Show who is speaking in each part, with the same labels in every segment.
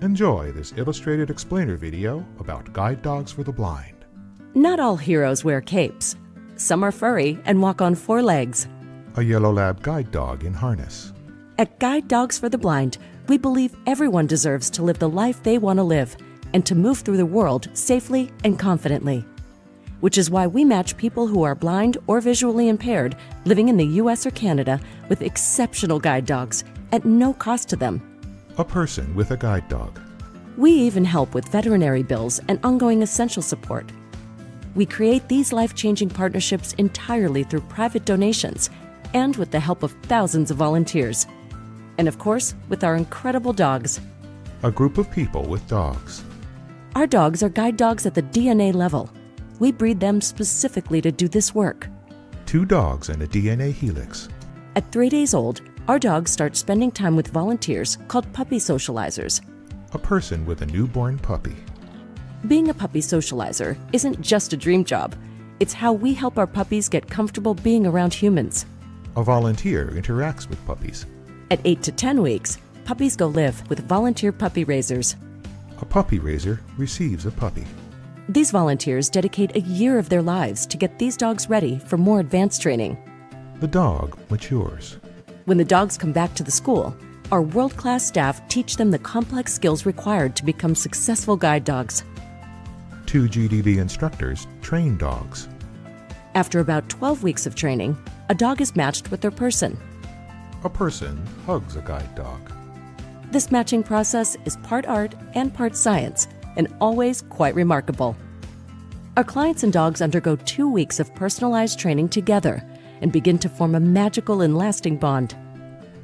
Speaker 1: Enjoy this illustrated explainer video about guide dogs for the blind.
Speaker 2: Not all heroes wear capes. Some are furry and walk on 4 legs.
Speaker 1: A yellow lab guide dog in harness.
Speaker 2: At Guide Dogs for the Blind, we believe everyone deserves to live the life they want to live and to move through the world safely and confidently. Which is why we match people who are blind or visually impaired living in the US or Canada with exceptional guide dogs at no cost to them.
Speaker 1: A person with a guide dog.
Speaker 2: We even help with veterinary bills and ongoing essential support. We create these life-changing partnerships entirely through private donations and with the help of thousands of volunteers. And of course, with our incredible dogs.
Speaker 1: A group of people with dogs.
Speaker 2: Our dogs are guide dogs at the DNA level. We breed them specifically to do this work.
Speaker 1: 2 dogs and a DNA helix.
Speaker 2: At 3 days old, our dogs start spending time with volunteers called puppy socializers.
Speaker 1: A person with a newborn puppy.
Speaker 2: Being a puppy socializer isn't just a dream job. It's how we help our puppies get comfortable being around humans.
Speaker 1: A volunteer interacts with puppies.
Speaker 2: At 8 to 10 weeks, puppies go live with volunteer puppy raisers.
Speaker 1: A puppy raiser receives a puppy.
Speaker 2: These volunteers dedicate a year of their lives to get these dogs ready for more advanced training.
Speaker 1: The dog matures.
Speaker 2: When the dogs come back to the school, our world-class staff teach them the complex skills required to become successful guide dogs.
Speaker 1: 2 GDB instructors train dogs.
Speaker 2: After about 12 weeks of training, a dog is matched with their person.
Speaker 1: A person hugs a guide dog.
Speaker 2: This matching process is part art and part science, and always quite remarkable. Our clients and dogs undergo 2 weeks of personalized training together and begin to form a magical and lasting bond.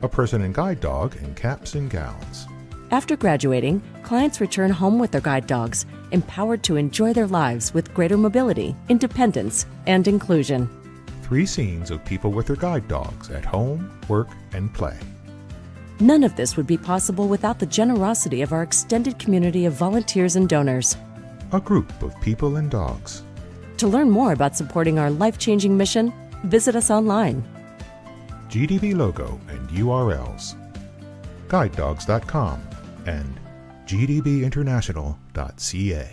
Speaker 1: A person and guide dog in caps and gowns.
Speaker 2: After graduating, clients return home with their guide dogs, empowered to enjoy their lives with greater mobility, independence, and inclusion.
Speaker 1: 3 scenes of people with their guide dogs at home, work, and play.
Speaker 2: None of this would be possible without the generosity of our extended community of volunteers and donors.
Speaker 1: A group of people and dogs.
Speaker 2: To learn more about supporting our life-changing mission, visit us online.
Speaker 1: GDB logo and URLs. GuideDogs.com and GDBinternational.ca.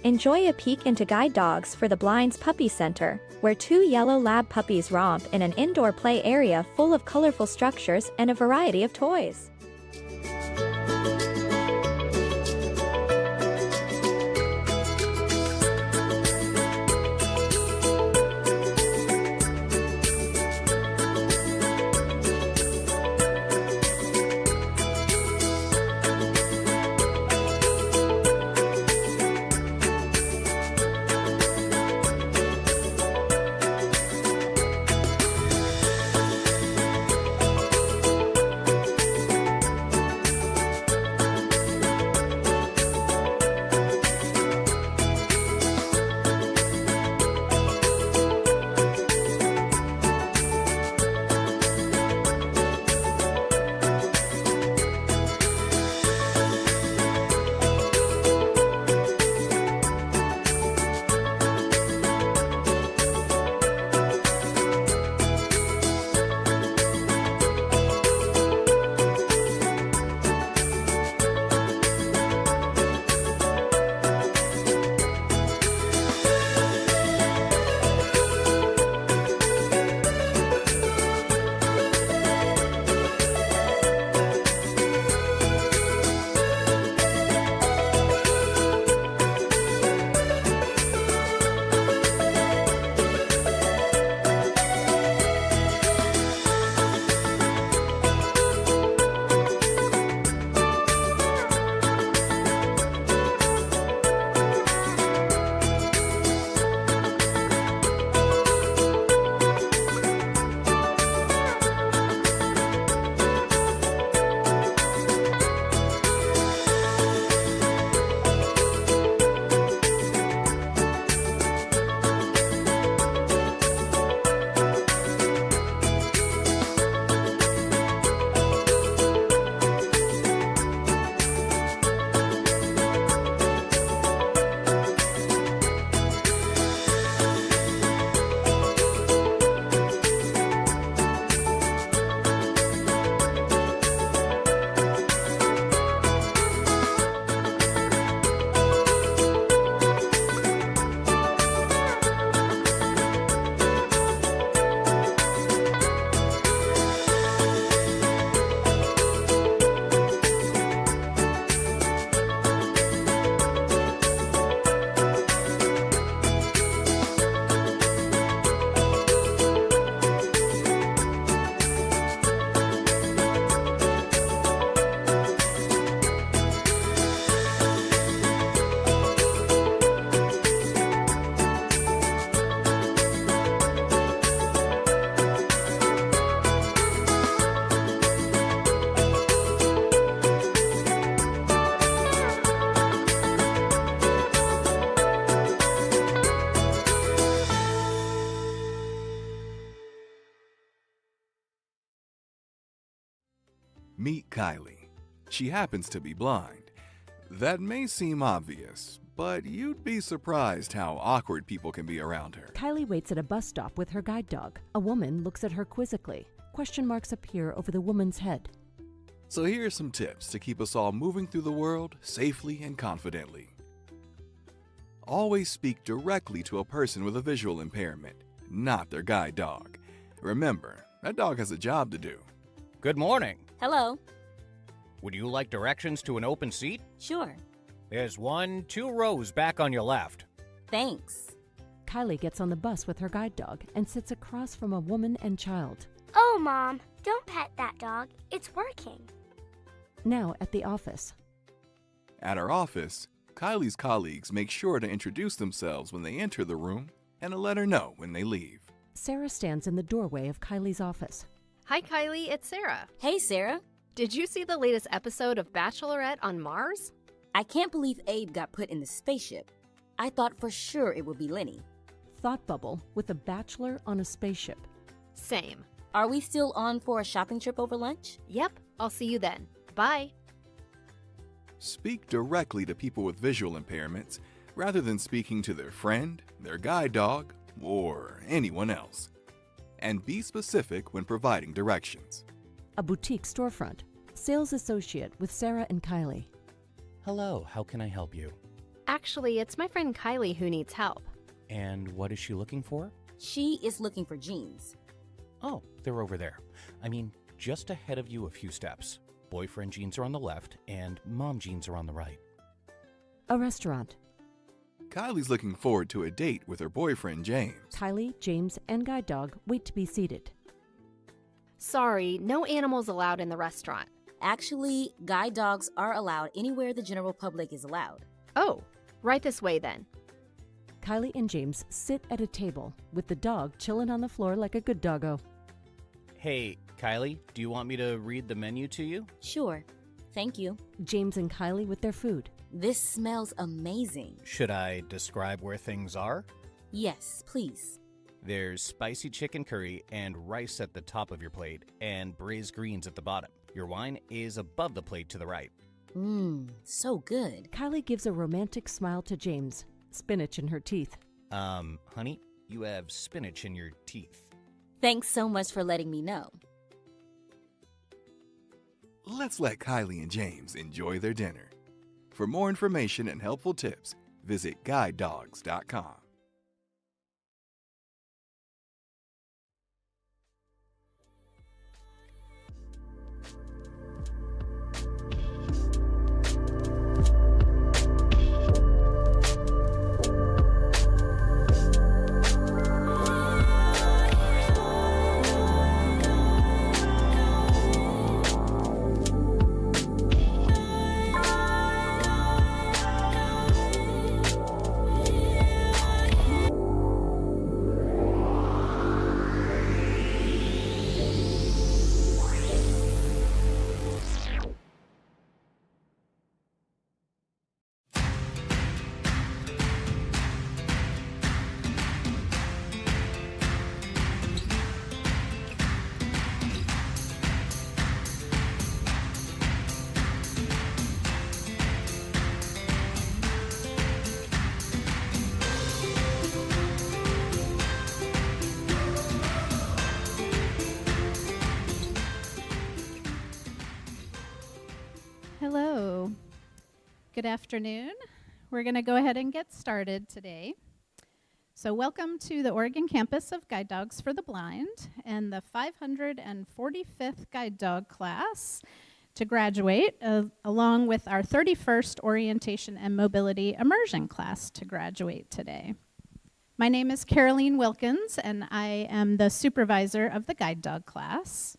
Speaker 3: Enjoy a peek into Guide Dogs for the Blind's Puppy Center, where 2 yellow lab puppies romp in an indoor play area full of colorful structures and a variety of toys.
Speaker 4: Meet Kylie. She happens to be blind. That may seem obvious, but you'd be surprised how awkward people can be around her.
Speaker 2: Kylie waits at a bus stop with her guide dog. A woman looks at her quizzically. Question marks appear over the woman's head.
Speaker 4: So here are some tips to keep us all moving through the world safely and confidently. Always speak directly to a person with a visual impairment, not their guide dog. Remember, that dog has a job to do.
Speaker 5: Good morning.
Speaker 6: Hello.
Speaker 5: Would you like directions to an open seat?
Speaker 6: Sure.
Speaker 5: There's 2 rows back on your left.
Speaker 6: Thanks.
Speaker 2: Kylie gets on the bus with her guide dog and sits across from a woman and child.
Speaker 7: Oh, Mom, don't pet that dog. It's working.
Speaker 2: Now at the office.
Speaker 4: At our office, Kylie's colleagues make sure to introduce themselves when they enter the room and to let her know when they leave.
Speaker 2: Sarah stands in the doorway of Kylie's office.
Speaker 8: Hi, Kylie. It's Sarah.
Speaker 6: Hey, Sarah.
Speaker 8: Did you see the latest episode of Bachelorette on Mars?
Speaker 6: I can't believe Abe got put in the spaceship. I thought for sure it would be Lenny.
Speaker 2: Thought bubble with a bachelor on a spaceship.
Speaker 8: Same.
Speaker 6: Are we still on for a shopping trip over lunch?
Speaker 8: Yep. I'll see you then. Bye.
Speaker 4: Speak directly to people with visual impairments rather than speaking to their friend, their guide dog, or anyone else. And be specific when providing directions.
Speaker 2: A boutique storefront. Sales associate with Sarah and Kylie.
Speaker 9: Hello, how can I help you?
Speaker 8: Actually, it's my friend Kylie who needs help.
Speaker 9: And what is she looking for?
Speaker 6: She is looking for jeans.
Speaker 9: Oh, they're over there. I mean, just ahead of you a few steps. Boyfriend jeans are on the left, and mom jeans are on the right.
Speaker 2: A restaurant.
Speaker 4: Kylie's looking forward to a date with her boyfriend, James.
Speaker 2: Kylie, James, and guide dog wait to be seated.
Speaker 8: Sorry, no animals allowed in the restaurant.
Speaker 6: Actually, guide dogs are allowed anywhere the general public is allowed.
Speaker 8: Oh, right this way then.
Speaker 2: Kylie and James sit at a table with the dog chilling on the floor like a good doggo.
Speaker 5: Hey, Kylie, do you want me to read the menu to you?
Speaker 6: Sure. Thank you.
Speaker 2: James and Kylie with their food.
Speaker 6: This smells amazing.
Speaker 5: Should I describe where things are?
Speaker 6: Yes, please.
Speaker 5: There's spicy chicken curry and rice at the top of your plate, and braised greens at the bottom. Your wine is above the plate to the right.
Speaker 6: So good.
Speaker 2: Kylie gives a romantic smile to James. Spinach in her teeth.
Speaker 5: Honey, you have spinach in your teeth.
Speaker 6: Thanks so much for letting me know.
Speaker 4: Let's let Kylie and James enjoy their dinner. For more information and helpful tips, visit guidedogs.com.
Speaker 10: Hello. Good afternoon. We're going to go ahead and get started today. So welcome to the Oregon campus of Guide Dogs for the Blind and the 545th Guide Dog class to graduate, along with our 31st Orientation and Mobility Immersion class to graduate today. My name is Caroline Wilkins, and I am the supervisor of the Guide Dog class.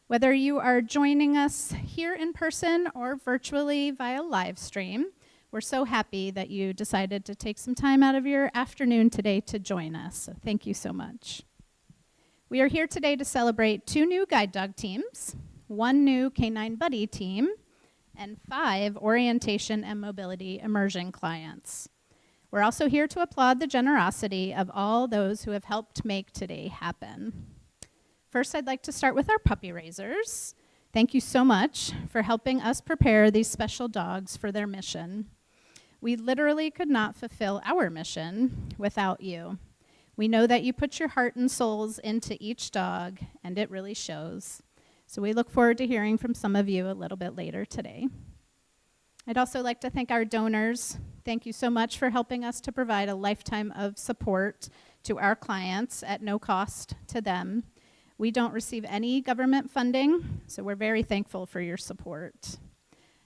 Speaker 10: Whether you are joining us here in person or virtually via live stream, we're so happy that you decided to take some time out of your afternoon today to join us. So thank you so much. We are here today to celebrate 2 new guide dog teams, 1 new Canine Buddy team, and 5 orientation and mobility immersion clients. We're also here to applaud the generosity of all those who have helped make today happen. First, I'd like to start with our puppy raisers. Thank you so much for helping us prepare these special dogs for their mission. We literally could not fulfill our mission without you. We know that you put your heart and souls into each dog, and it really shows. So we look forward to hearing from some of you a little bit later today. I'd also like to thank our donors. Thank you so much for helping us to provide a lifetime of support to our clients at no cost to them. We don't receive any government funding, so we're very thankful for your support.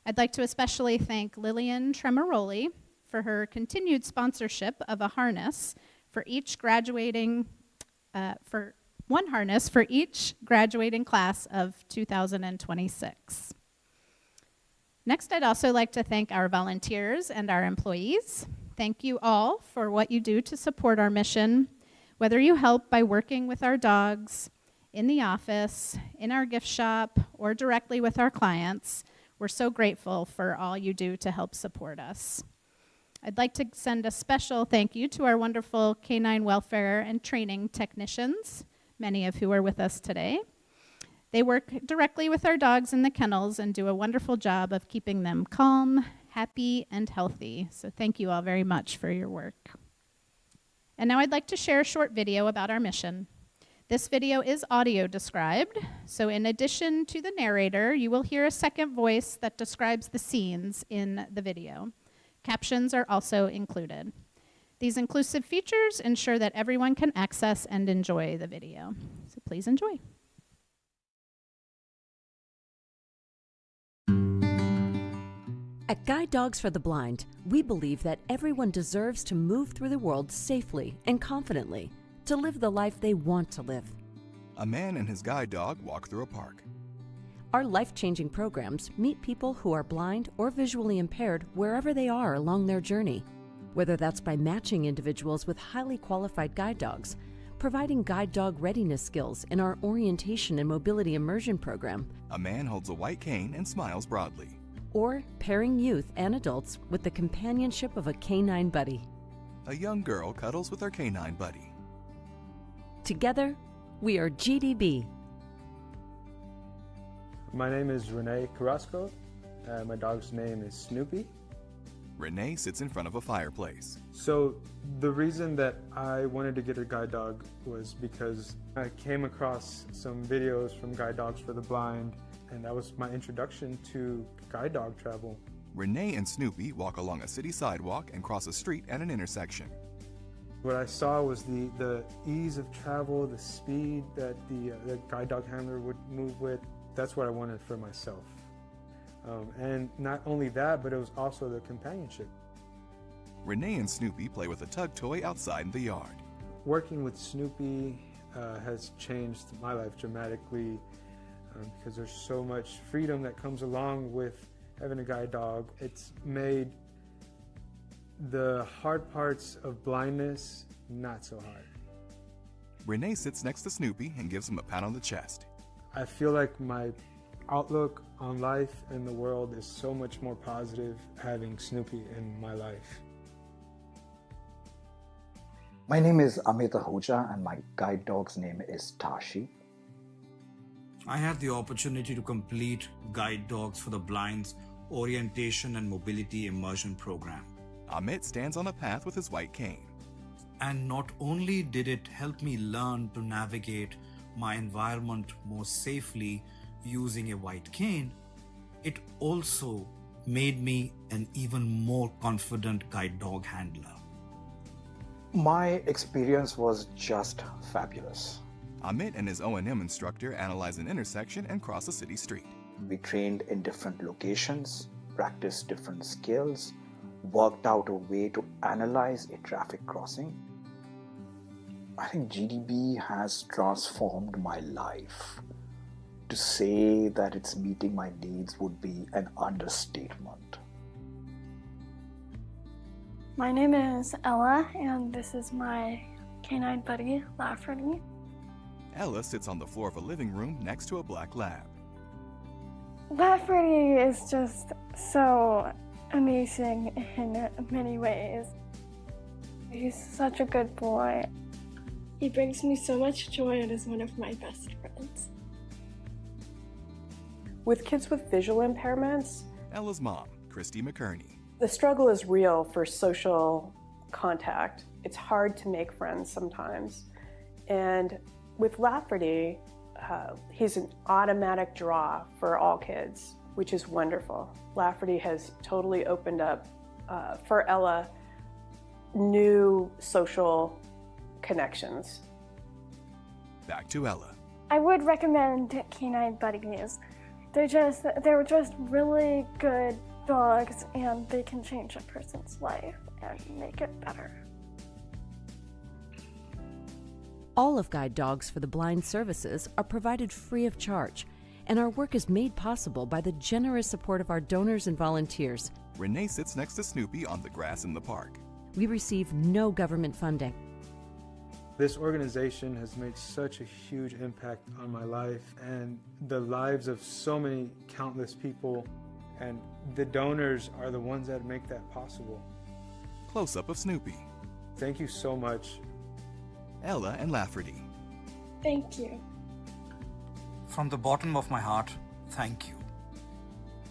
Speaker 10: I'd like to especially thank Lillian Tremoroli for her continued sponsorship of a harness for each graduating, for one harness for each graduating class of 2026. Next, I'd also like to thank our volunteers and our employees. Thank you all for what you do to support our mission, whether you help by working with our dogs, in the office, in our gift shop, or directly with our clients. We're so grateful for all you do to help support us. I'd like to send a special thank you to our wonderful canine welfare and training technicians, many of who are with us today. They work directly with our dogs in the kennels and do a wonderful job of keeping them calm, happy, and healthy. So thank you all very much for your work. And now I'd like to share a short video about our mission. This video is audio described, so in addition to the narrator, you will hear a second voice that describes the scenes in the video. Captions are also included. These inclusive features ensure that everyone can access and enjoy the video. So please enjoy.
Speaker 2: At Guide Dogs for the Blind, we believe that everyone deserves to move through the world safely and confidently, to live the life they want to live.
Speaker 4: A man and his guide dog walk through a park.
Speaker 2: Our life-changing programs meet people who are blind or visually impaired wherever they are along their journey, whether that's by matching individuals with highly qualified guide dogs, providing guide dog readiness skills in our orientation and mobility immersion program.
Speaker 4: A man holds a white cane and smiles broadly.
Speaker 2: Or pairing youth and adults with the companionship of a canine buddy.
Speaker 4: A young girl cuddles with her canine buddy.
Speaker 2: Together, we are GDB.
Speaker 11: My name is Renee Carrasco. My dog's name is Snoopy.
Speaker 4: Renee sits in front of a fireplace.
Speaker 11: So the reason that I wanted to get a guide dog was because I came across some videos from Guide Dogs for the Blind, and that was my introduction to guide dog travel.
Speaker 4: Renee and Snoopy walk along a city sidewalk and cross a street at an intersection.
Speaker 11: What I saw was the ease of travel, the speed that the guide dog handler would move with. That's what I wanted for myself. And not only that, but it was also the companionship.
Speaker 4: Renee and Snoopy play with a tug toy outside in the yard.
Speaker 11: Working with Snoopy has changed my life dramatically because there's so much freedom that comes along with having a guide dog. It's made the hard parts of blindness not so hard.
Speaker 4: Renee sits next to Snoopy and gives him a pat on the chest.
Speaker 11: I feel like my outlook on life and the world is so much more positive having Snoopy in my life.
Speaker 12: My name is Amit Ahuja and my guide dog's name is Tashi.
Speaker 13: I had the opportunity to complete Guide Dogs for the Blind's Orientation and Mobility Immersion Program.
Speaker 4: Amit stands on a path with his white cane.
Speaker 13: And not only did it help me learn to navigate my environment more safely using a white cane, it also made me an even more confident guide dog handler.
Speaker 12: My experience was just fabulous.
Speaker 4: Amit and his O&M instructor analyze an intersection and cross a city street.
Speaker 12: We trained in different locations, practiced different skills, worked out a way to analyze a traffic crossing. I think GDB has transformed my life. To say that it's meeting my needs would be an understatement.
Speaker 14: My name is Ella, and this is my canine buddy, Lafferty.
Speaker 4: Ella sits on the floor of a living room next to a black lab.
Speaker 14: Lafferty is just so amazing in many ways. He's such a good boy. He brings me so much joy and is one of my best friends.
Speaker 15: With kids with visual impairments,
Speaker 4: Ella's mom, Christy McKerney.
Speaker 15: the struggle is real for social contact. It's hard to make friends sometimes. And with Lafferty, he's an automatic draw for all kids, which is wonderful. Lafferty has totally opened up, for Ella, new social connections.
Speaker 4: Back to Ella.
Speaker 14: I would recommend canine buddies. They're just really good dogs, and they can change a person's life and make it better.
Speaker 2: All of Guide Dogs for the Blind services are provided free of charge, and our work is made possible by the generous support of our donors and volunteers.
Speaker 4: Renee sits next to Snoopy on the grass in the park.
Speaker 2: We receive no government funding.
Speaker 11: This organization has made such a huge impact on my life and the lives of so many countless people, and the donors are the ones that make that possible.
Speaker 4: Close-up of Snoopy.
Speaker 11: Thank you so much.
Speaker 4: Ella and Lafferty.
Speaker 14: Thank you.
Speaker 13: From the bottom of my heart, thank you.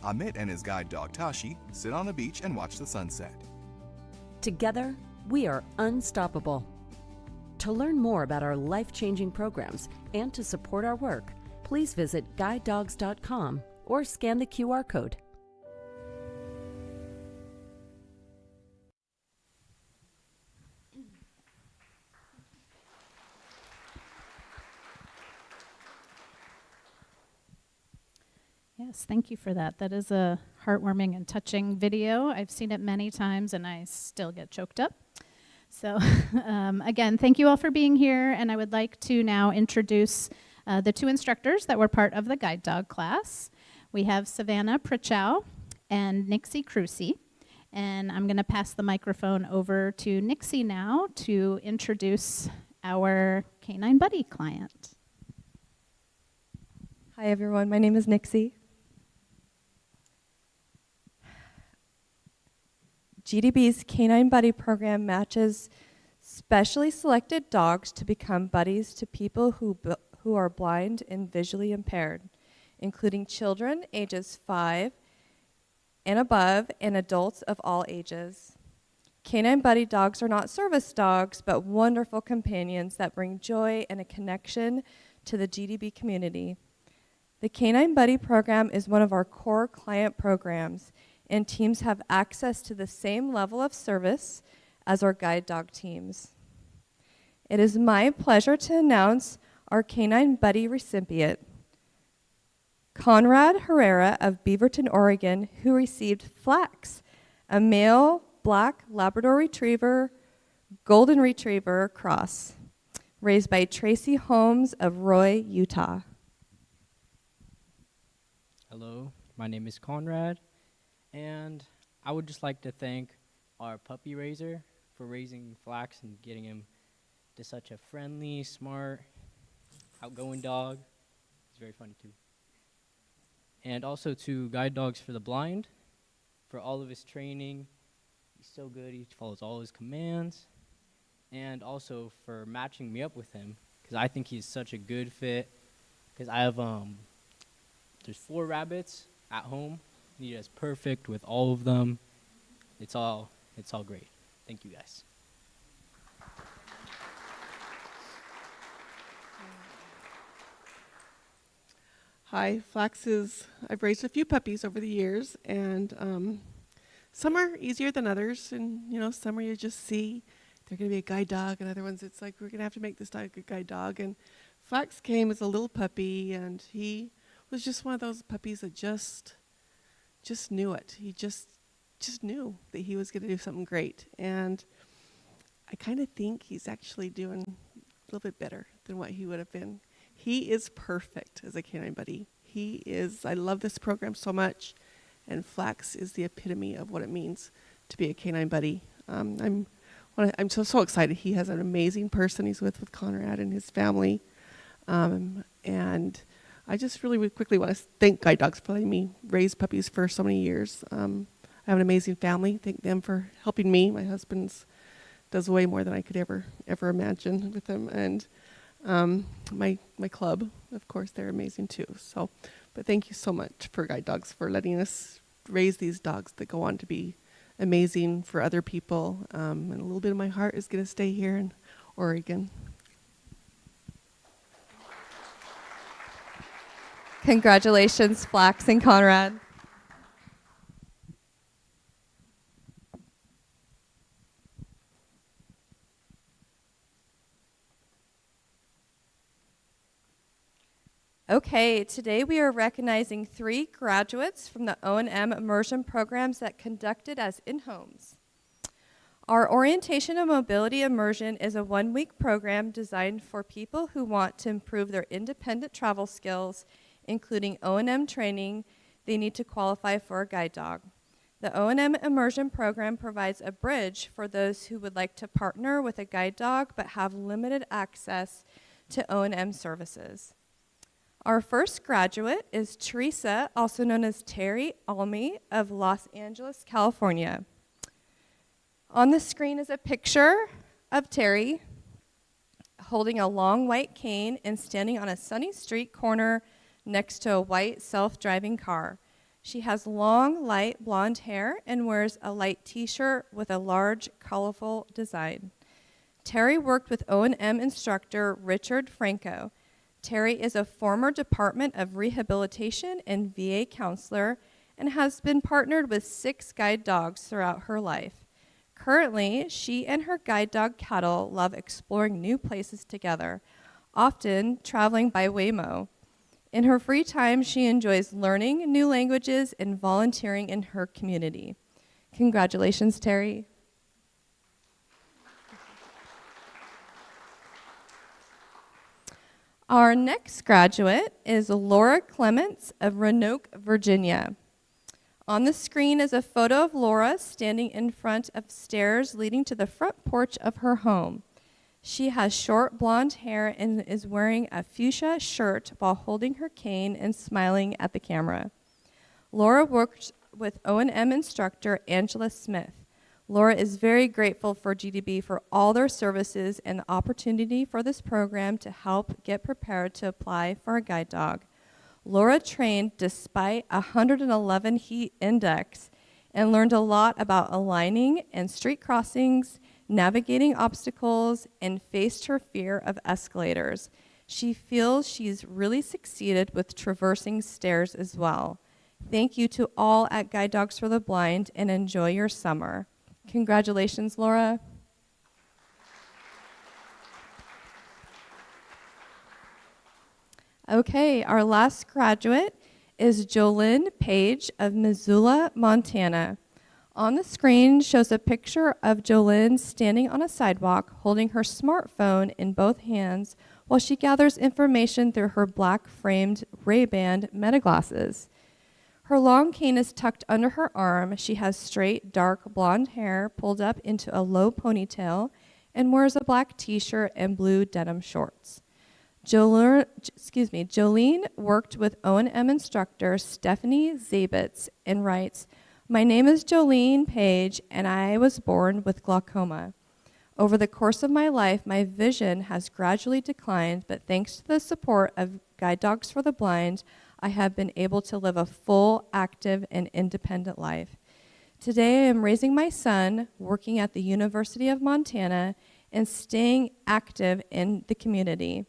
Speaker 4: Amit and his guide dog Tashi sit on a beach and watch the sunset.
Speaker 2: Together, we are unstoppable. To learn more about our life-changing programs and to support our work, please visit guidedogs.com or scan the QR code.
Speaker 10: Yes, thank you for that. That is a heartwarming and touching video. I've seen it many times and I still get choked up. So again, thank you all for being here, and I would like to now introduce the two instructors that were part of the guide dog class. We have Savannah Pritchow and Nixie Crucy, and I'm going to pass the microphone over to Nixie now to introduce our Canine Buddy client.
Speaker 16: Hi everyone, my name is Nixie. GDB's Canine Buddy program matches specially selected dogs to become buddies to people who are blind and visually impaired, including children ages 5 and above and adults of all ages. Canine Buddy dogs are not service dogs, but wonderful companions that bring joy and a connection to the GDB community. The Canine Buddy program is one of our core client programs, and teams have access to the same level of service as our guide dog teams. It is my pleasure to announce our Canine Buddy recipient, Conrad Herrera of Beaverton, Oregon, who received Flax, a male black Labrador Retriever, Golden Retriever cross, raised by Tracy Holmes of Roy, Utah.
Speaker 17: Hello, my name is Conrad, and I would just like to thank our puppy raiser for raising Flax and getting him to such a friendly, smart, outgoing dog. He's very funny too. And also to Guide Dogs for the Blind for all of his training. He's so good, he follows all his commands. And also for matching me up with him, because I think he's such a good fit. Because I have, there's 4 rabbits at home. He is perfect with all of them. It's all great. Thank you guys.
Speaker 18: Hi, I've raised a few puppies over the years, and some are easier than others, and some where you just see they're going to be a guide dog, and other ones it's like, we're going to have to make this dog a guide dog. And Flax came as a little puppy, and he was just one of those puppies that just knew it. He just knew that he was going to do something great. And I kind of think he's actually doing a little bit better than what he would have been. He is perfect as a canine buddy. I love this program so much, and Flax is the epitome of what it means to be a canine buddy. I'm so excited. He has an amazing person he's with Conrad and his family. And I just really quickly want to thank Guide Dogs for letting me raise puppies for so many years. I have an amazing family. Thank them for helping me. My husband does way more than I could ever imagine with them. And my club, of course, they're amazing too. So But thank you so much for Guide Dogs for letting us raise these dogs that go on to be amazing for other people. And a little bit of my heart is going to stay here in Oregon.
Speaker 16: Congratulations, Flax and Conrad. Okay, today we are recognizing 3 graduates from the O&M immersion programs that conducted as in-homes. Our Orientation and Mobility Immersion is a 1-week program designed for people who want to improve their independent travel skills, including O&M training. They need to qualify for a guide dog. The O&M immersion program provides a bridge for those who would like to partner with a guide dog but have limited access to O&M services. Our first graduate is Teresa, also known as Terry Almy of Los Angeles, California. On the screen is a picture of Terry holding a long white cane and standing on a sunny street corner next to a white self-driving car. She has long, light blonde hair and wears a light t-shirt with a large, colorful design. Terry worked with O&M instructor Richard Franco. Terry is a former Department of Rehabilitation and VA counselor and has been partnered with 6 guide dogs throughout her life. Currently, she and her guide dog Kettle love exploring new places together, often traveling by Waymo. In her free time, she enjoys learning new languages and volunteering in her community. Congratulations, Terry. Our next graduate is Laura Clements of Roanoke, Virginia. On the screen is a photo of Laura standing in front of stairs leading to the front porch of her home. She has short blonde hair and is wearing a fuchsia shirt while holding her cane and smiling at the camera. Laura worked with O&M instructor Angela Smith. Laura is very grateful for GDB for all their services and the opportunity for this program to help get prepared to apply for a guide dog. Laura trained despite a 111 heat index and learned a lot about aligning and street crossings, navigating obstacles, and faced her fear of escalators. She feels she's really succeeded with traversing stairs as well. Thank you to all at Guide Dogs for the Blind and enjoy your summer. Congratulations, Laura. Okay, our last graduate is Jolynn Page of Missoula, Montana. On the screen shows a picture of Jolynn standing on a sidewalk holding her smartphone in both hands while she gathers information through her black-framed Ray-Ban metaglasses. Her long cane is tucked under her arm. She has straight, dark blonde hair pulled up into a low ponytail and wears a black t-shirt and blue denim shorts. Jolene worked with O&M instructor Stephanie Zabitz and writes, "My name is Jolene Page and I was born with glaucoma. Over the course of my life, my vision has gradually declined, but thanks to the support of Guide Dogs for the Blind, I have been able to live a full, active, and independent life. Today I am raising my son, working at the University of Montana, and staying active in the community.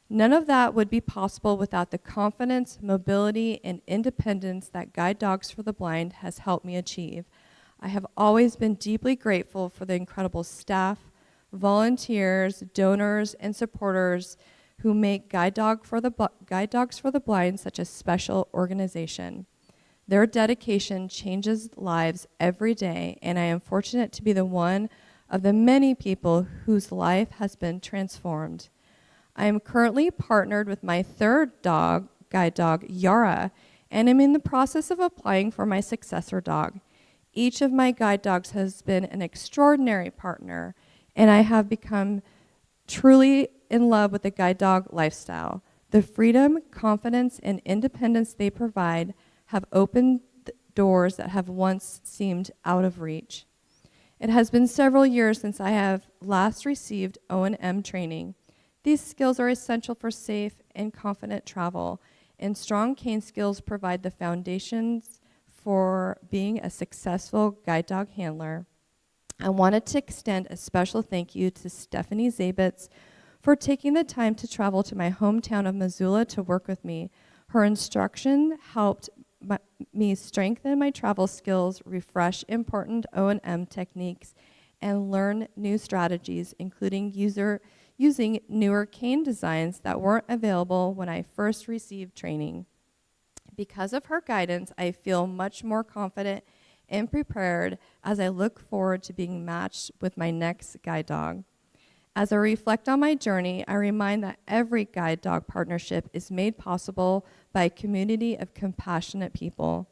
Speaker 16: None of that would be possible without the confidence, mobility, and independence that Guide Dogs for the Blind has helped me achieve. I have always been deeply grateful for the incredible staff, volunteers, donors, and supporters who make Guide Dogs for the Blind such a special organization. Their dedication changes lives every day, and I am fortunate to be the one of the many people whose life has been transformed. I am currently partnered with my third dog, guide dog, Yara, and am in the process of applying for my successor dog. Each of my guide dogs has been an extraordinary partner, and I have become truly in love with the guide dog lifestyle. The freedom, confidence, and independence they provide have opened doors that have once seemed out of reach. It has been several years since I have last received O&M training. These skills are essential for safe and confident travel, and strong cane skills provide the foundations for being a successful guide dog handler. I wanted to extend a special thank you to Stephanie Zabitz for taking the time to travel to my hometown of Missoula to work with me. Her instruction helped me strengthen my travel skills, refresh important O&M techniques, and learn new strategies, including using newer cane designs that weren't available when I first received training. Because of her guidance, I feel much more confident and prepared as I look forward to being matched with my next guide dog. As I reflect on my journey, I remind that every guide dog partnership is made possible by a community of compassionate people.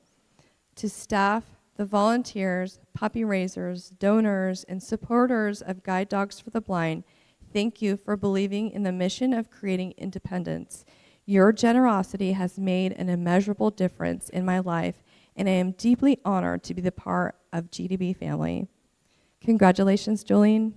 Speaker 16: To staff, the volunteers, puppy raisers, donors, and supporters of Guide Dogs for the Blind, thank you for believing in the mission of creating independence. Your generosity has made an immeasurable difference in my life, and I am deeply honored to be the part of GDB family. Congratulations, Jolene.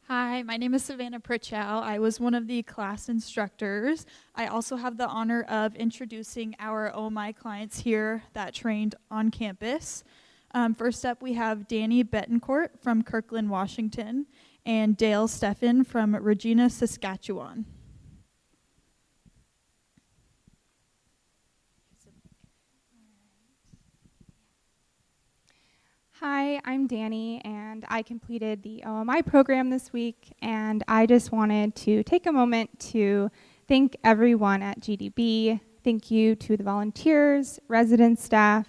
Speaker 19: Hi, my name is Savannah Pritchow. I was one of the class instructors. I also have the honor of introducing our OMI clients here that trained on campus. First up, we have Danny Betancourt from Kirkland, Washington, and Dale Steffen from Regina, Saskatchewan.
Speaker 20: Hi, I'm Danny, and I completed the OMI program this week, and I just wanted to take a moment to thank everyone at GDB. Thank you to the volunteers, resident staff,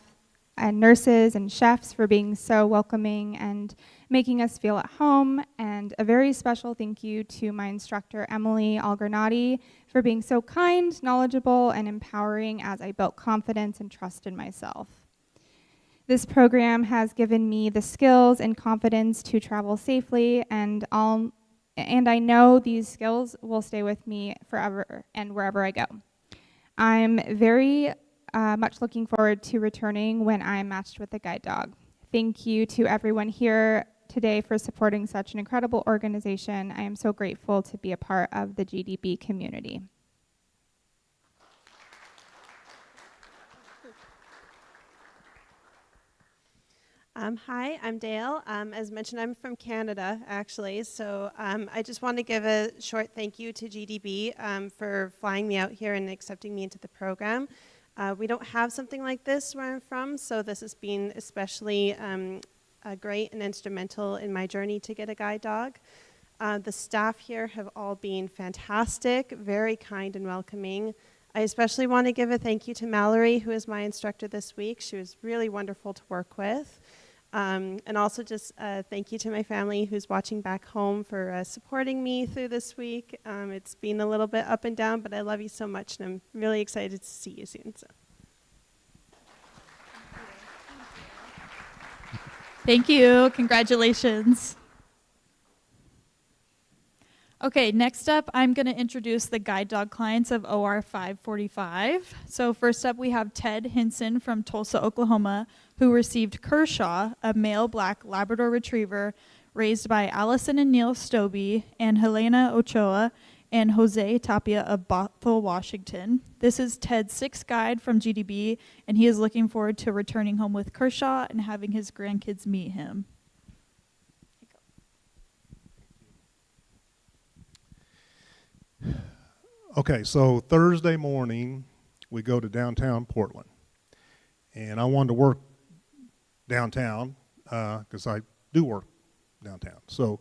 Speaker 20: and nurses and chefs for being so welcoming and making us feel at home, and a very special thank you to my instructor, Emily Algranati, for being so kind, knowledgeable, and empowering as I built confidence and trust in myself. This program has given me the skills and confidence to travel safely, and I know these skills will stay with me forever and wherever I go. I'm very much looking forward to returning when I'm matched with a guide dog. Thank you to everyone here today for supporting such an incredible organization. I am so grateful to be a part of the GDB community.
Speaker 21: Hi, I'm Dale. As mentioned, I'm from Canada, actually, so I just want to give a short thank you to GDB for flying me out here and accepting me into the program. We don't have something like this where I'm from, so this has been especially great and instrumental in my journey to get a guide dog. The staff here have all been fantastic, very kind and welcoming. I especially want to give a thank you to Mallory, who is my instructor this week. She was really wonderful to work with. And also just thank you to my family who's watching back home for supporting me through this week. It's been a little bit up and down, but I love you so much, and I'm really excited to see you soon. So.
Speaker 19: Thank you. Congratulations. Okay, next up, I'm going to introduce the guide dog clients of OR545. So first up, we have Ted Hinson from Tulsa, Oklahoma, who received Kershaw, a male black Labrador Retriever raised by Allison and Neil Stobie and Helena Ochoa and Jose Tapia of Bothell, Washington. This is Ted's sixth guide from GDB, and he is looking forward to returning home with Kershaw and having his grandkids meet him.
Speaker 22: Okay, so Thursday morning, we go to downtown Portland. And I wanted to work downtown, because I do work downtown. So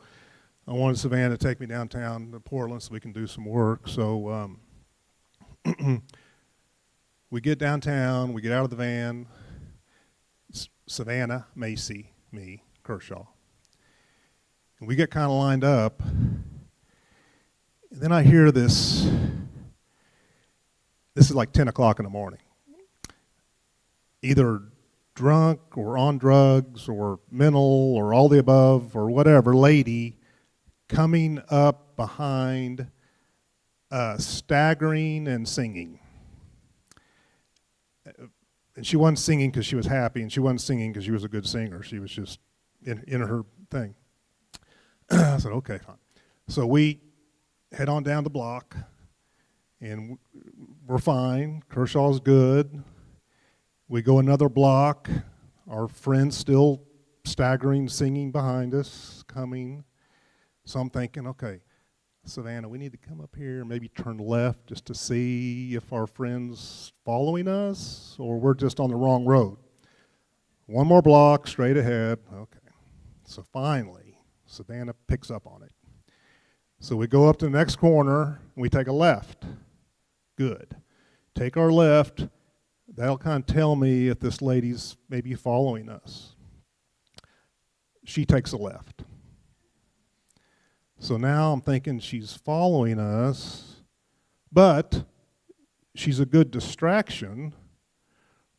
Speaker 22: I wanted Savannah to take me downtown to Portland so we can do some work. So we get downtown, we get out of the van, Savannah, Macy, me, Kershaw. And we get kind of lined up. And then I hear this is like 10 o'clock in the morning. Either drunk or on drugs or mental or all the above or whatever lady coming up behind, staggering and singing. And she wasn't singing because she was happy, and she wasn't singing because she was a good singer. She was just in her thing. I said, okay, fine. So we head on down the block, and we're fine. Kershaw's good. We go another block. Our friend's still staggering, singing behind us, coming. So I'm thinking, okay, Savannah, we need to come up here and maybe turn left just to see if our friend's following us or we're just on the wrong road. One more block, straight ahead. Okay. So finally, Savannah picks up on it. So we go up to the next corner, and we take a left. Good. Take our left. That'll kind of tell me if this lady's maybe following us. She takes a left. So now I'm thinking she's following us, but she's a good distraction.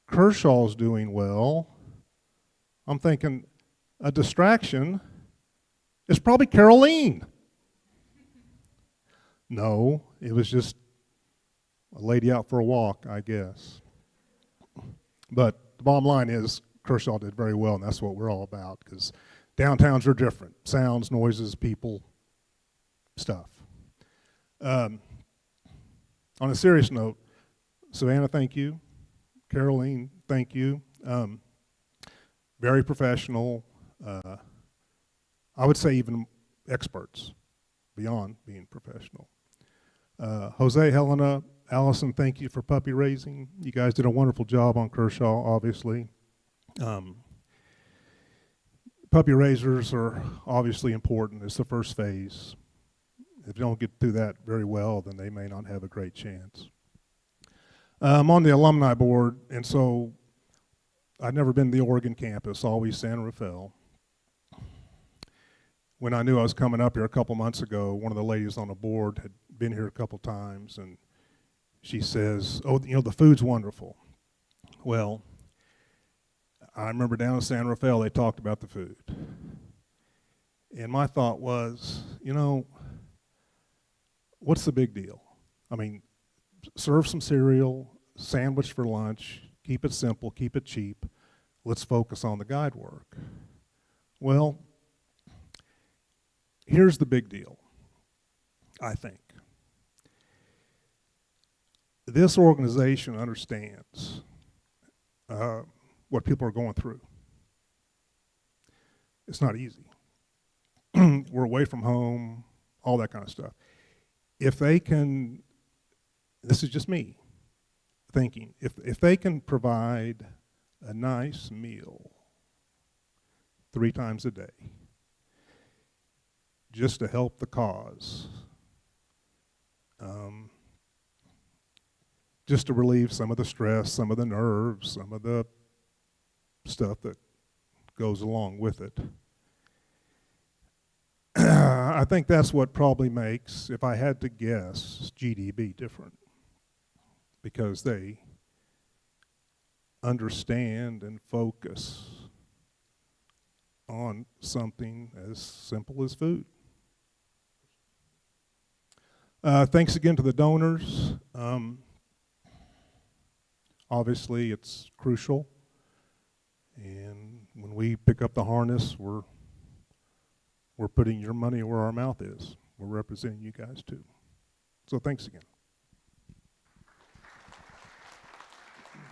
Speaker 22: Kershaw's doing well. I'm thinking a distraction is probably Caroline. No, it was just a lady out for a walk, I guess. But the bottom line is Kershaw did very well, and that's what we're all about, because downtowns are different. Sounds, noises, people, stuff. On a serious note, Savannah, thank you. Caroline, thank you. Very professional. I would say even experts, beyond being professional. Jose, Helena, Allison, thank you for puppy raising. You guys did a wonderful job on Kershaw, obviously. Puppy raisers are obviously important. It's the first phase. If you don't get through that very well, then they may not have a great chance. I'm on the alumni board, and so I'd never been to the Oregon campus, always San Rafael. When I knew I was coming up here a couple months ago, one of the ladies on the board had been here a couple times, and she says, oh, you know, the food's wonderful. Well, I remember down in San Rafael, they talked about the food. And my thought was, you know, what's the big deal? I mean, serve some cereal, sandwich for lunch, keep it simple, keep it cheap. Let's focus on the guide work. Well, here's the big deal, I think. This organization understands what people are going through. It's not easy. We're away from home, all that kind of stuff. If they can, this is just me thinking, if they can provide a nice meal 3 times a day, just to help the cause, just to relieve some of the stress, some of the nerves, some of the stuff that goes along with it. I think that's what probably makes, if I had to guess, GDB different, because they understand and focus on something as simple as food. Thanks again to the donors. Obviously, it's crucial. And when we pick up the harness, we're putting your money where our mouth is. We're representing you guys too. So thanks again.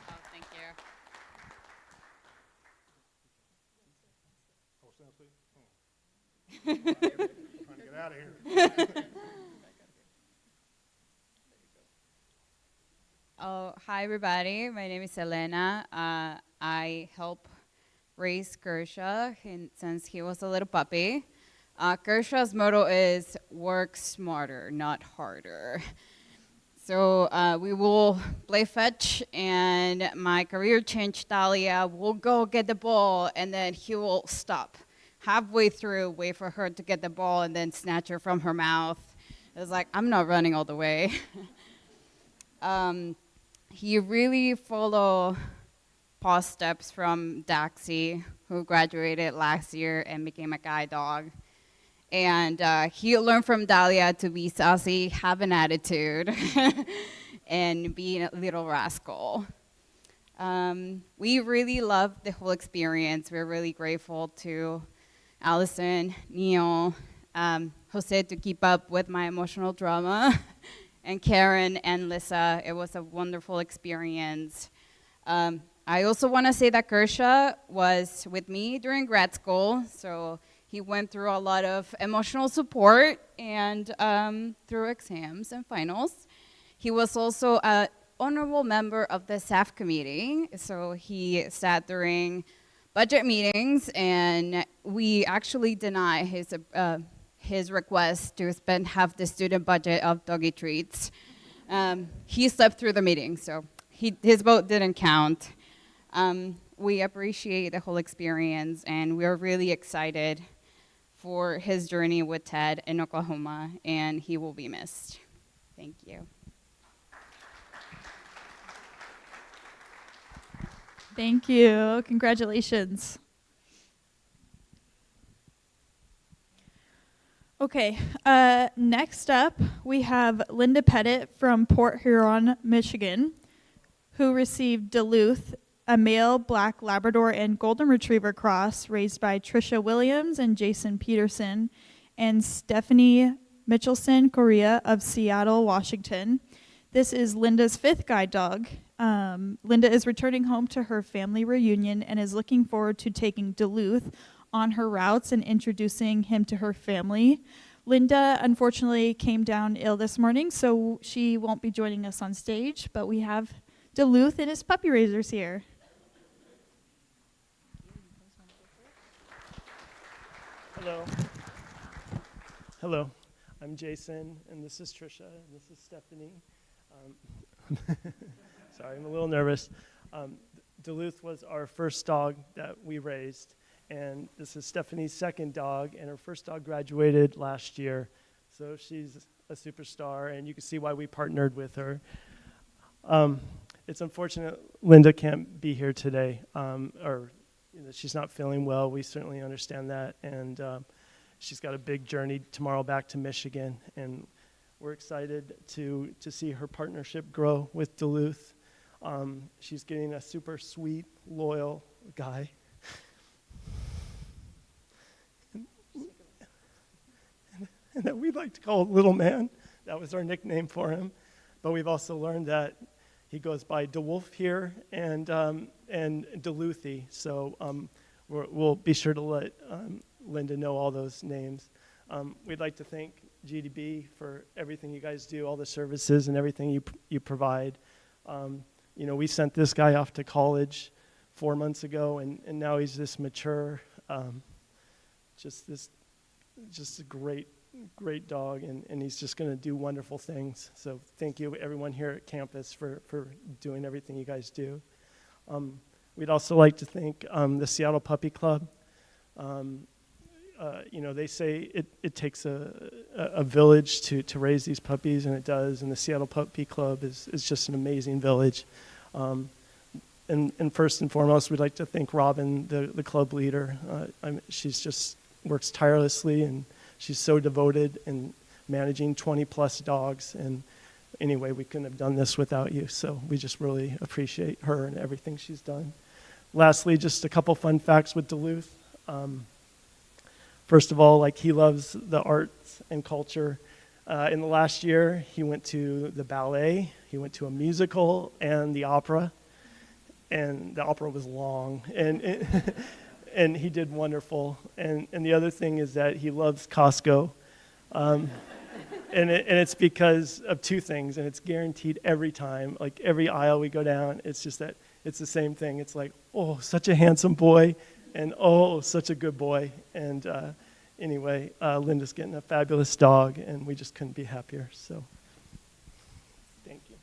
Speaker 1: Oh, thank you.
Speaker 22: Trying to get out of here.
Speaker 1: Oh, hi everybody. My name is Elena. I help raise Kershaw since he was a little puppy. Kershaw's motto is work smarter, not harder. So we will play fetch, and my career change, Talia, will go get the ball, and then he will stop halfway through, wait for her to get the ball, and then snatch her from her mouth. It's like, I'm not running all the way. He really followed Paul's steps from Daxie, who graduated last year and became a guide dog. And he learned from Dahlia to be sassy, have an attitude, and be a little rascal. We really loved the whole experience. We're really grateful to Allison, Neil, Jose to keep up with my emotional drama, and Karen and Lisa. It was a wonderful experience. I also want to say that Kershaw was with me during grad school, so he went through a lot of emotional support and through exams and finals. He was also an honorable member of the staff committee, so he sat during budget meetings, and we actually denied his request to spend half the student budget of doggy treats. He slept through the meeting, so his vote didn't count. We appreciate the whole experience, and we're really excited for his journey with Ted in Oklahoma, and he will be missed. Thank you.
Speaker 19: Thank you. Congratulations. Okay, next up, we have Linda Pettit from Port Huron, Michigan, who received Duluth, a male black Labrador and Golden Retriever cross raised by Trisha Williams and Jason Peterson, and Stephanie Mitchelson Correa of Seattle, Washington. This is Linda's 5th guide dog. Linda is returning home to her family reunion and is looking forward to taking Duluth on her routes and introducing him to her family. Linda unfortunately came down ill this morning, so she won't be joining us on stage, but we have Duluth and his puppy raisers here.
Speaker 3: Hello. Hello. I'm Jason, and this is Trisha, and this is Stephanie. Sorry, I'm a little nervous. Duluth was our first dog that we raised, and this is Stephanie's 2nd dog, and her first dog graduated last year, so she's a superstar, and you can see why we partnered with her. It's unfortunate Linda can't be here today, or she's not feeling well. We certainly understand that, and she's got a big journey tomorrow back to Michigan, and we're excited to see her partnership grow with Duluth. She's getting a super sweet, loyal guy. And that we'd like to call Little Man. That was our nickname for him. But we've also learned that he goes by DeWolf here and Duluthy. So we'll be sure to let Linda know all those names. We'd like to thank GDB for everything you guys do, all the services and everything you provide. We sent this guy off to college 4 months ago, and now he's this mature, just a great dog, and he's just going to do wonderful things. So thank you, everyone here at campus, for doing everything you guys do. We'd also like to thank the Seattle Puppy Club. They say it takes a village to raise these puppies, and it does, and the Seattle Puppy Club is just an amazing village. And first and foremost, we'd like to thank Robin, the club leader. She's just works tirelessly, and she's so devoted in managing 20-plus dogs. And anyway, we couldn't have done this without you, so we just really appreciate her and everything she's done. Lastly, just a couple fun facts with Duluth. First of all, he loves the arts and culture. In the last year, he went to the ballet, he went to a musical, and the opera. And the opera was long, and he did wonderful. And the other thing is that he loves Costco. And it's because of 2 things, and it's guaranteed every time. Every aisle we go down, it's just that it's the same thing. It's like, oh, such a handsome boy, and oh, such a good boy. And anyway, Linda's getting a fabulous dog, and we just couldn't be happier. So thank you.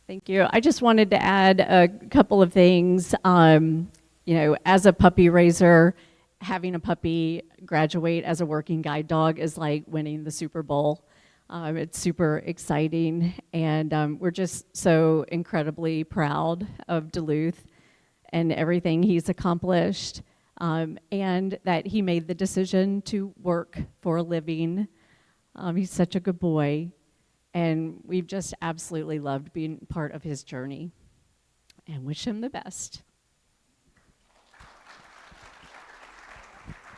Speaker 7: Thank you. I just wanted to add a couple of things. As a puppy raiser, having a puppy graduate as a working guide dog is like winning the Super Bowl. It's super exciting, and we're just so incredibly proud of Duluth and everything he's accomplished, and that he made the decision to work for a living He's such a good boy, and we've just absolutely loved being part of his journey, and wish him the best.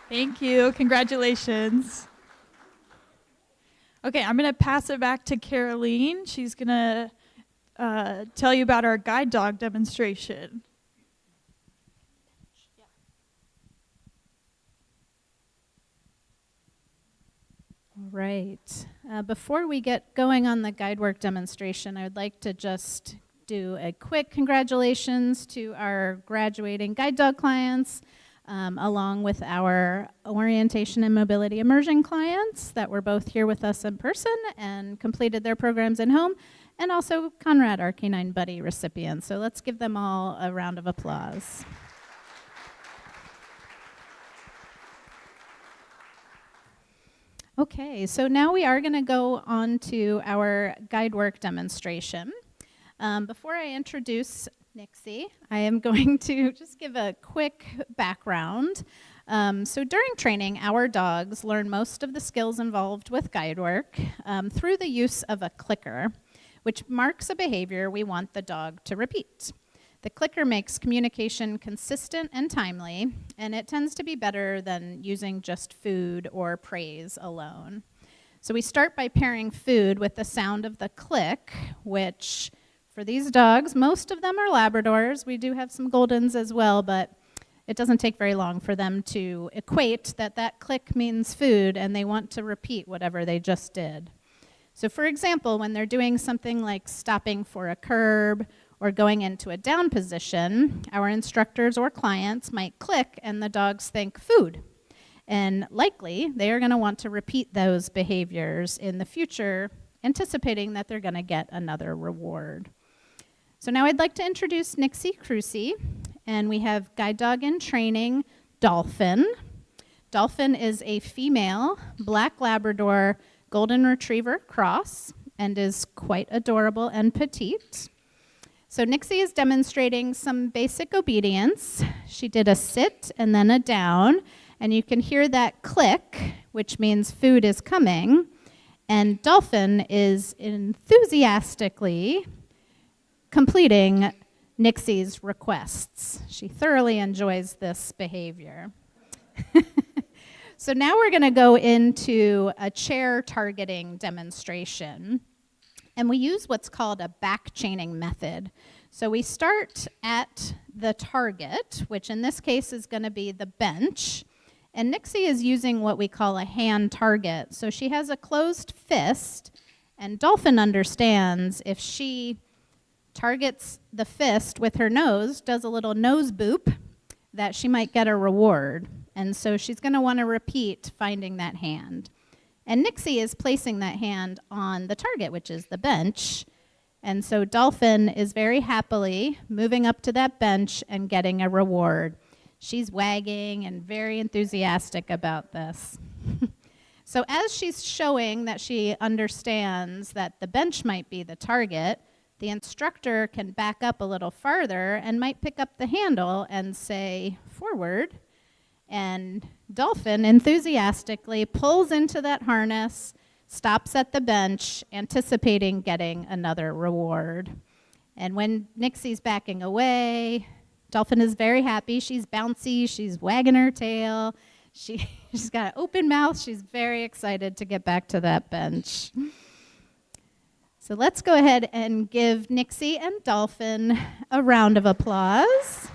Speaker 19: Thank you. Congratulations. Okay, I'm going to pass it back to Caroline. She's going to tell you about our guide dog demonstration.
Speaker 10: All right. Before we get going on the guide work demonstration, I would like to just do a quick congratulations to our graduating guide dog clients, along with our orientation and mobility immersion clients that were both here with us in person and completed their programs in home, and also Conrad, our Canine Buddy recipient. So let's give them all a round of applause. Okay, so now we are going to go on to our guide work demonstration. Before I introduce Nixie, I am going to just give a quick background. So during training, our dogs learn most of the skills involved with guide work through the use of a clicker, which marks a behavior we want the dog to repeat. The clicker makes communication consistent and timely, and it tends to be better than using just food or praise alone. So we start by pairing food with the sound of the click, which for these dogs, most of them are Labradors. We do have some Goldens as well, but it doesn't take very long for them to equate that that click means food, and they want to repeat whatever they just did. So for example, when they're doing something like stopping for a curb or going into a down position, our instructors or clients might click and the dogs think food. And likely, they are going to want to repeat those behaviors in the future, anticipating that they're going to get another reward. So now I'd like to introduce Nixie Crucy, and we have guide dog in training, Dolphin. Dolphin is a female black Labrador Golden Retriever cross and is quite adorable and petite. So Nixie is demonstrating some basic obedience. She did a sit and then a down, and you can hear that click, which means food is coming, and Dolphin is enthusiastically completing Nixie's requests. She thoroughly enjoys this behavior. So now we're going to go into a chair targeting demonstration. And we use what's called a back chaining method. So we start at the target, which in this case is going to be the bench. And Nixie is using what we call a hand target. So she has a closed fist, and Dolphin understands if she targets the fist with her nose, does a little nose boop, that she might get a reward. And so she's going to want to repeat finding that hand. And Nixie is placing that hand on the target, which is the bench. And so Dolphin is very happily moving up to that bench and getting a reward. She's wagging and very enthusiastic about this. So as she's showing that she understands that the bench might be the target, the instructor can back up a little farther and might pick up the handle and say, forward. And Dolphin enthusiastically pulls into that harness, stops at the bench, anticipating getting another reward. And when Nixie's backing away, Dolphin is very happy. She's bouncy. She's wagging her tail. She's got an open mouth. She's very excited to get back to that bench. So let's go ahead and give Nixie and Dolphin a round of applause.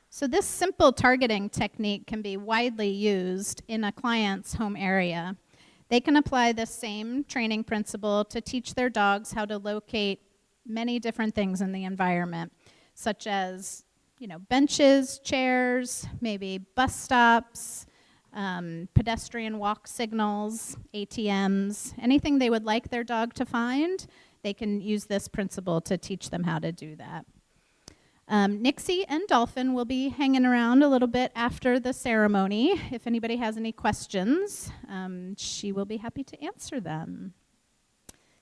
Speaker 10: So this simple targeting technique can be widely used in a client's home area. They can apply the same training principle to teach their dogs how to locate many different things in the environment, such as, benches, chairs, maybe bus stops, pedestrian walk signals, ATMs, anything they would like their dog to find, they can use this principle to teach them how to do that. Nixie and Dolphin will be hanging around a little bit after the ceremony. If anybody has any questions, she will be happy to answer them.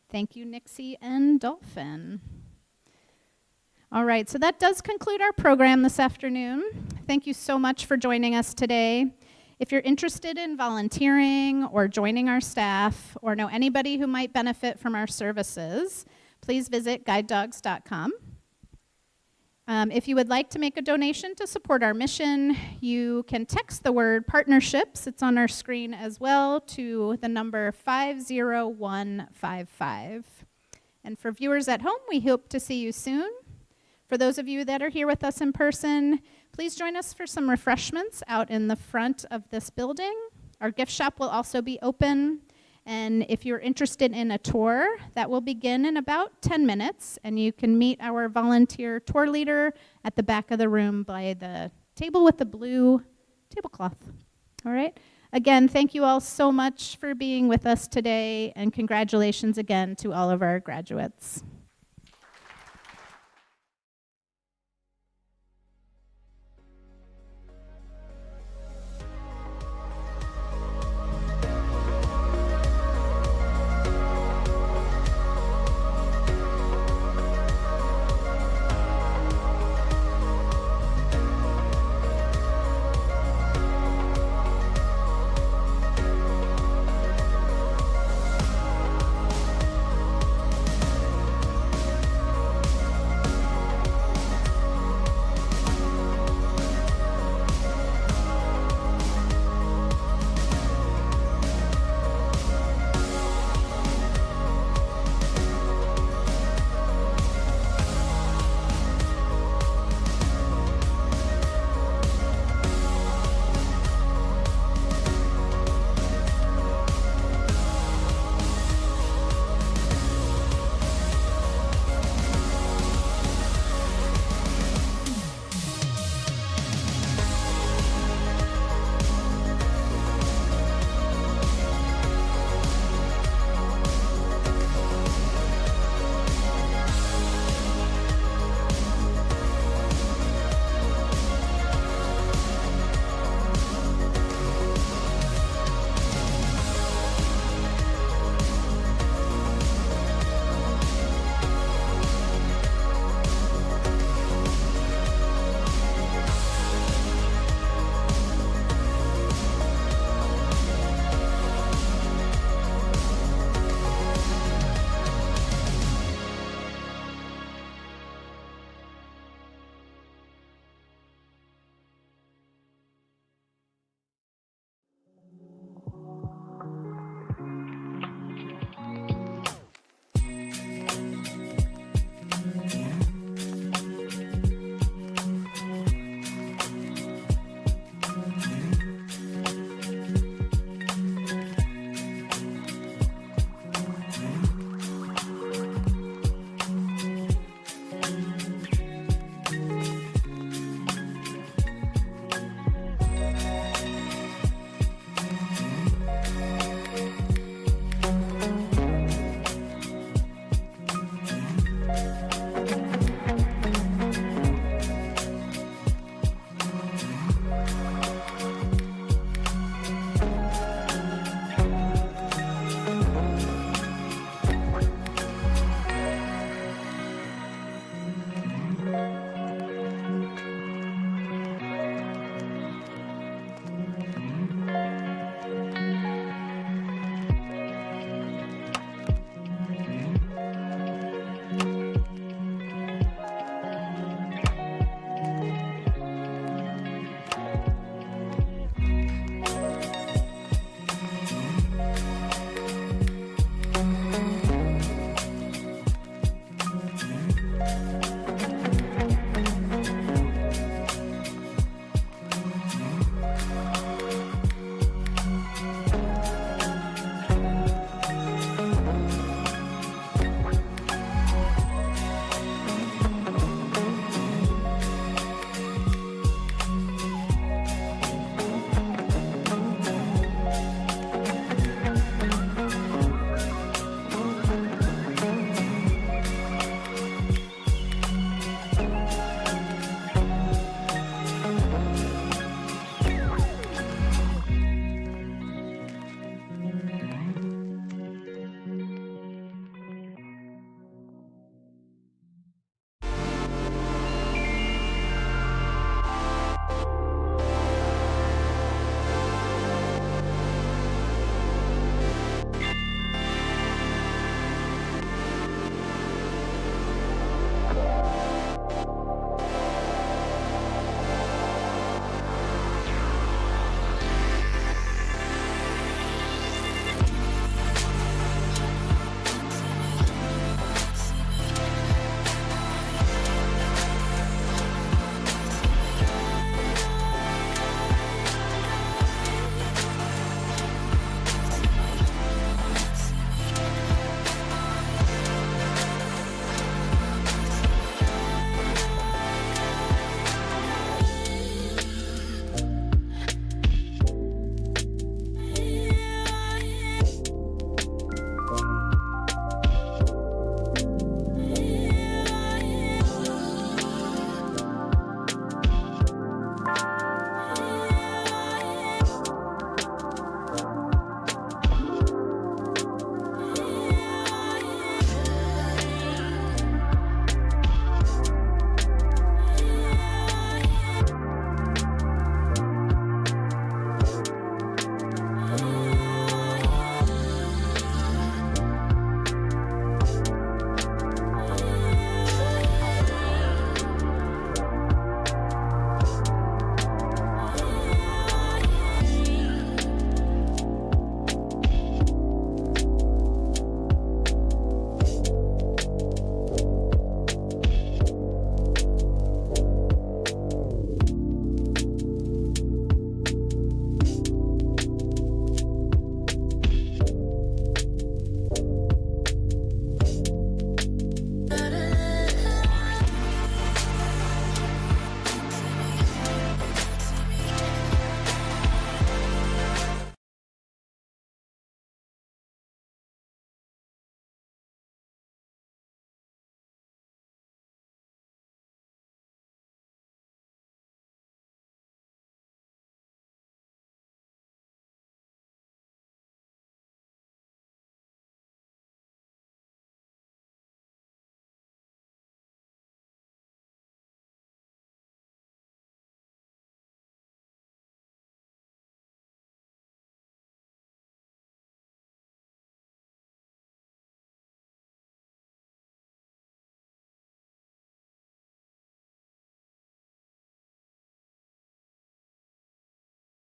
Speaker 10: Thank you, Nixie and Dolphin. All right, so that does conclude our program this afternoon. Thank you so much for joining us today. If you're interested in volunteering or joining our staff or know anybody who might benefit from our services, please visit guidedogs.com. If you would like to make a donation to support our mission, you can text the word partnerships, it's on our screen as well, to the number 50155. And for viewers at home, we hope to see you soon. For those of you that are here with us in person, please join us for some refreshments out in the front of this building. Our gift shop will also be open. And if you're interested in a tour, that will begin in about 10 minutes. And you can meet our volunteer tour leader at the back of the room by the table with the blue tablecloth. All right? Again, thank you all so much for being with us today. And congratulations again to all of our graduates.